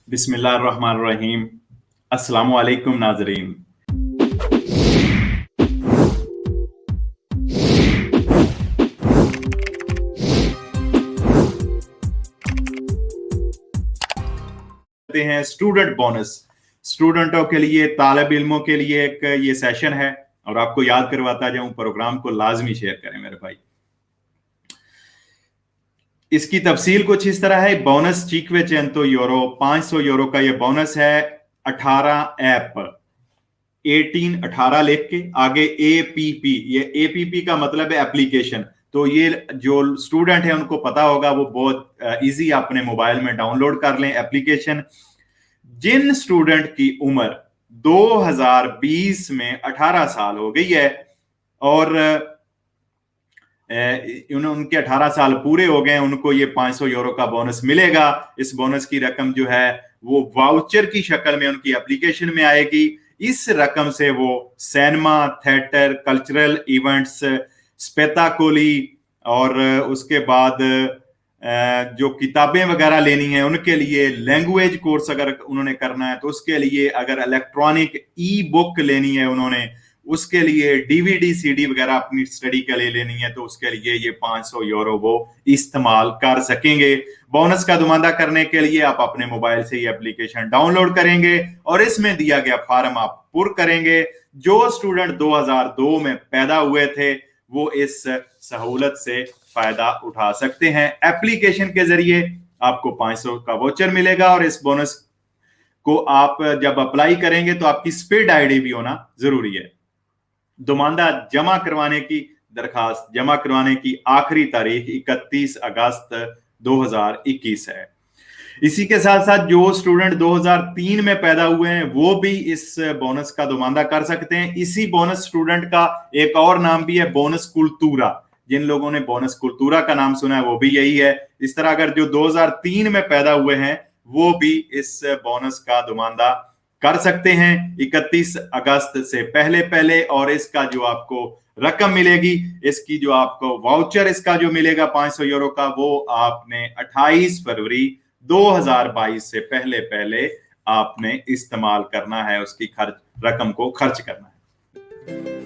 बिस्मिल्लाहिर्रहमानिर्रहीम। अस्सलामु अलैकुम नाज़रीन। करते हैं स्टूडेंट बोनस। स्टूडेंटों के लिए, तालिब इल्मों के लिए एक ये सेशन है और आपको याद करवाता जाऊं, प्रोग्राम को लाजमी शेयर करें मेरे भाई। इसकी तफसील कुछ इस तरह है। बोनस 500 यूरो, 500 यूरो का ये बोनस है। 18 ऐप, 18 लिख के आगे APP, ये APP का मतलब है एप्लीकेशन। तो ये जो स्टूडेंट है उनको पता होगा, वो बहुत इजी अपने मोबाइल में डाउनलोड कर लें एप्लीकेशन। जिन स्टूडेंट की उम्र 2020 में 18 साल हो गई है और उनके 18 साल पूरे हो गए, उनको ये 500 यूरो का बोनस मिलेगा। इस बोनस की रकम जो है वो वाउचर की शक्ल में उनकी एप्लीकेशन में आएगी। इस रकम से वो सिनेमा, थिएटर, कल्चरल इवेंट्स, स्पेताकोली और उसके बाद जो किताबें वगैरह लेनी है उनके लिए, लैंग्वेज कोर्स अगर उन्होंने करना है तो उसके लिए, अगर इलेक्ट्रॉनिक ई बुक लेनी है उन्होंने, उसके लिए DVD CD वगैरह अपनी स्टडी के लिए लेनी है तो उसके लिए ये 500 यूरो वो इस्तेमाल कर सकेंगे। बोनस का दुमानदा करने के लिए आप अपने मोबाइल से ये एप्लीकेशन डाउनलोड करेंगे और इसमें दिया गया फॉर्म आप पुर करेंगे। जो स्टूडेंट 2002 में पैदा हुए थे वो इस सहूलत से फायदा उठा सकते हैं। एप्लीकेशन के जरिए आपको 500 का वोचर मिलेगा और इस बोनस को आप जब अप्लाई करेंगे तो आपकी स्पिड ID भी होना जरूरी है। दुमानदा जमा करवाने की, दरखास्त जमा करवाने की आखिरी तारीख 31 अगस्त 2021 है। इसी के साथ साथ जो स्टूडेंट 2003 में पैदा हुए हैं वो भी इस बोनस का दुमानदा कर सकते हैं। इसी बोनस स्टूडेंट का एक और नाम भी है, बोनस कुल्तूरा। जिन लोगों ने बोनस कुल्तूरा का नाम सुना है वो भी यही है। इस तरह अगर जो 2003 में पैदा हुए हैं वो भी इस बोनस का दुमानदा कर सकते हैं 31 अगस्त से पहले पहले। और इसका जो आपको रकम मिलेगी, इसकी जो आपको वाउचर इसका जो मिलेगा 500 यूरो का, वो आपने 28 फरवरी 2022 से पहले पहले आपने इस्तेमाल करना है, उसकी खर्च रकम को खर्च करना है।